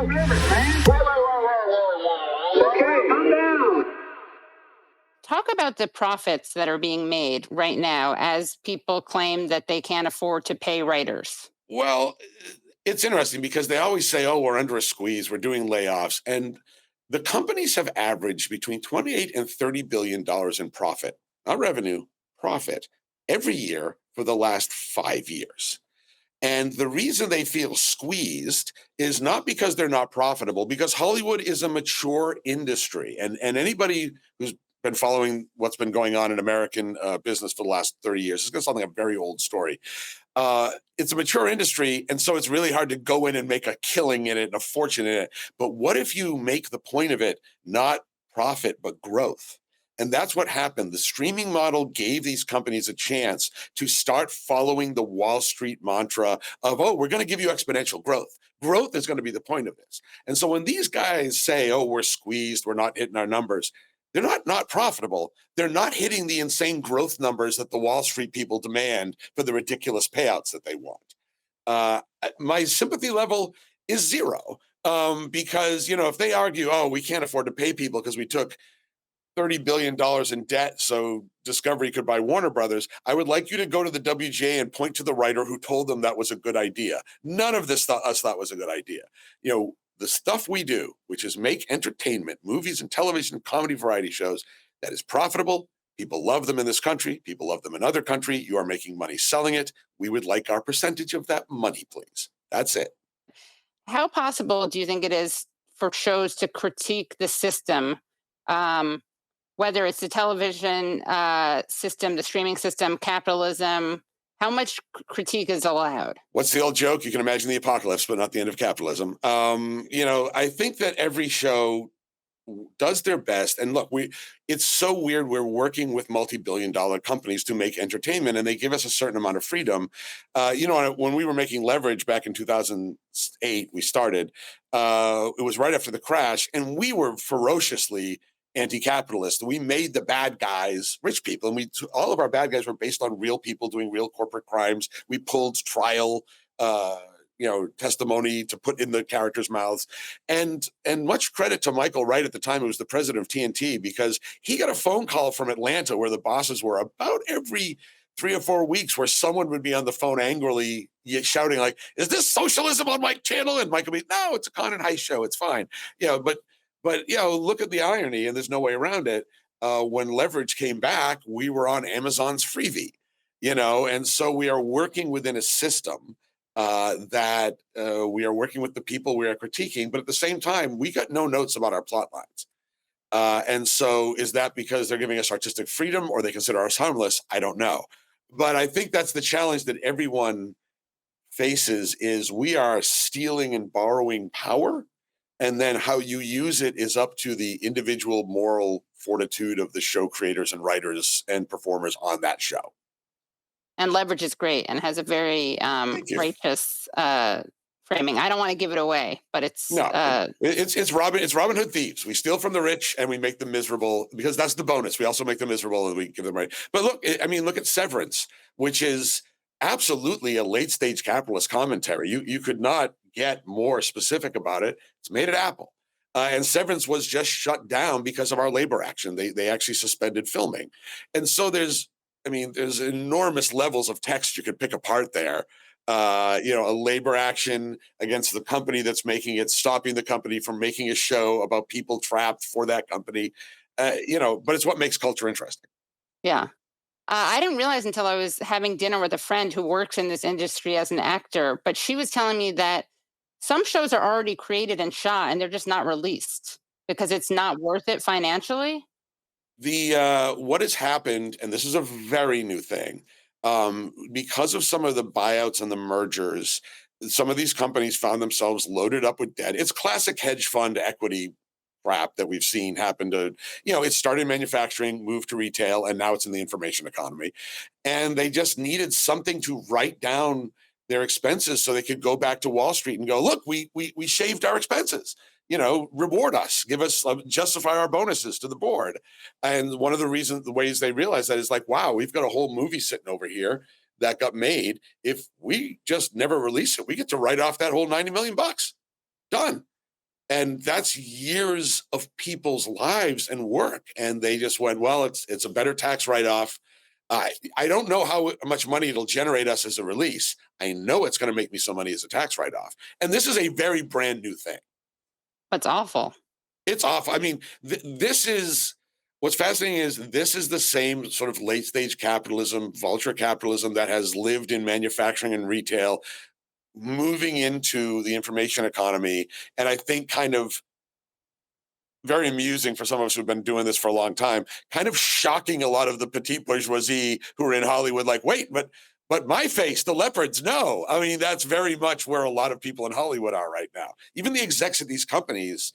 Okay, calm down. Talk about the profits that are being made right now as people claim that they can't afford to pay writers. Well, it's interesting because they always say, oh, we're under a squeeze, we're doing layoffs. And the companies have averaged between 28 and $30 billion in profit, not revenue, profit, every year for the last 5 years. And the reason they feel squeezed is not because they're not profitable, because Hollywood is a mature industry. And anybody who's been following what's been going on in American business for the last 30 years, it's going to sound like a very old story. It's a mature industry, and so it's really hard to go in and make a killing in it and a fortune in it. But what if you make the point of it not profit, but growth? And that's what happened. The streaming model gave these companies a chance to start following the Wall Street mantra of, oh, we're going to give you exponential growth. Growth is going to be the point of this. And so when these guys say, oh, we're squeezed, we're not hitting our numbers, they're not profitable. They're not hitting the insane growth numbers that the Wall Street people demand for the ridiculous payouts that they want. My sympathy level is zero, because, if they argue, oh, we can't afford to pay people because we took $30 billion in debt so Discovery could buy Warner Brothers, I would like you to go to the WGA and point to the writer who told them that was a good idea. None of this us thought was a good idea. The stuff we do, which is make entertainment, movies and television, comedy variety shows, that is profitable. People love them in this country. People love them in other country. You are making money selling it. We would like our percentage of that money, please. That's it. How possible do you think it is for shows to critique the system, whether it's the television system, the streaming system, capitalism? How much critique is allowed? What's the old joke? You can imagine the apocalypse, but not the end of capitalism. I think that every show does their best. And look, it's so weird. We're working with multi-billion-dollar companies to make entertainment, and they give us a certain amount of freedom. When we were making Leverage back in 2008, we started. It was right after the crash, and we were ferociously anti-capitalist. We made the bad guys rich people, and all of our bad guys were based on real people doing real corporate crimes. We pulled trial testimony to put in the characters' mouths. And much credit to Michael Wright at the time, who was the president of TNT, because he got a phone call from Atlanta where the bosses were about every 3 or 4 weeks, where someone would be on the phone angrily shouting like, is this socialism on my channel? And Michael would be, no, it's a con and heist show. It's fine. But look at the irony, and there's no way around it. When Leverage came back, we were on Amazon's Freevee, and so we are working within a system that we are working with the people we are critiquing, but at the same time, we got no notes about our plot lines. And so is that because they're giving us artistic freedom or they consider us harmless? I don't know. But I think that's the challenge that everyone faces, is we are stealing and borrowing power. And then how you use it is up to the individual moral fortitude of the show creators and writers and performers on that show. And Leverage is great and has a very righteous framing. I don't want to give it away, but it's it's Robin Hood thieves. We steal from the rich and we make them miserable, because that's the bonus. We also make them miserable and we give them right. But look at Severance, which is absolutely a late stage capitalist commentary. You could not get more specific about it. It's made at Apple. And Severance was just shut down because of our labor action. They actually suspended filming. And so there's enormous levels of text you could pick apart there. A labor action against the company that's making it, stopping the company from making a show about people trapped for that company. But it's what makes culture interesting. Yeah. I didn't realize until I was having dinner with a friend who works in this industry as an actor, but she was telling me that some shows are already created and shot and they're just not released because it's not worth it financially. What has happened, and this is a very new thing, because of some of the buyouts and the mergers, some of these companies found themselves loaded up with debt. It's classic hedge fund equity crap that we've seen happen to, it started in manufacturing, moved to retail, and now it's in the information economy. And they just needed something to write down their expenses so they could go back to Wall Street and go, look, we shaved our expenses. Reward us, give us, justify our bonuses to the board. And one of the ways they realize that is like, wow, we've got a whole movie sitting over here that got made. If we just never release it, we get to write off that whole $90 million. Done. And that's years of people's lives and work. And they just went, well, it's a better tax write-off. I don't know how much money it'll generate us as a release. I know it's going to make me some money as a tax write-off. And this is a very brand new thing. That's awful. It's awful. I mean, this is what's fascinating is this is the same sort of late stage capitalism, vulture capitalism that has lived in manufacturing and retail, moving into the information economy. And I think kind of very amusing for some of us who've been doing this for a long time, kind of shocking a lot of the petite bourgeoisie who are in Hollywood, like, wait, but my face, the leopards, no. I mean, that's very much where a lot of people in Hollywood are right now. Even the execs of these companies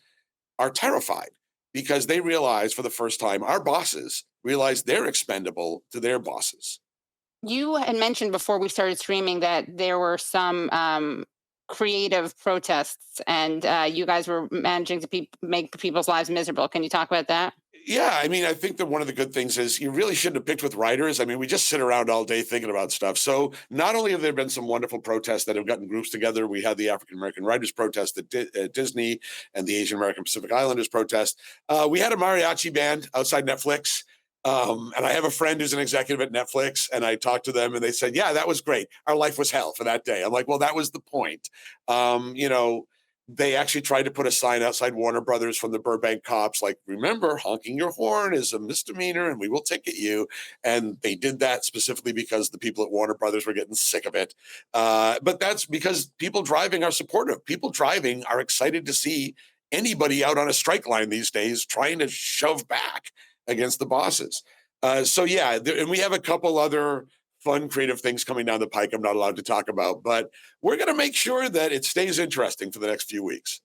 are terrified because they realize for the first time, our bosses realize they're expendable to their bosses. You had mentioned before we started streaming that there were some creative protests, and you guys were managing to make people's lives miserable. Can you talk about that? Yeah, I mean, I think that one of the good things is you really shouldn't have picked with writers. I mean, we just sit around all day thinking about stuff. So not only have there been some wonderful protests that have gotten groups together, we had the African American Writers protest at Disney and the Asian American Pacific Islanders protest. We had a mariachi band outside Netflix. And I have a friend who's an executive at Netflix, and I talked to them, and they said, "Yeah, that was great. Our life was hell for that day." I'm like, "Well, that was the point." You know, they actually tried to put a sign outside Warner Brothers from the Burbank cops, like, "Remember, honking your horn is a misdemeanor, and we will ticket you." And they did that specifically because the people at Warner Brothers were getting sick of it. But that's because people driving are supportive. People driving are excited to see anybody out on a strike line these days trying to shove back against the bosses. So yeah, and we have a couple other fun, creative things coming down the pike I'm not allowed to talk about, but we're going to make sure that it stays interesting for the next few weeks.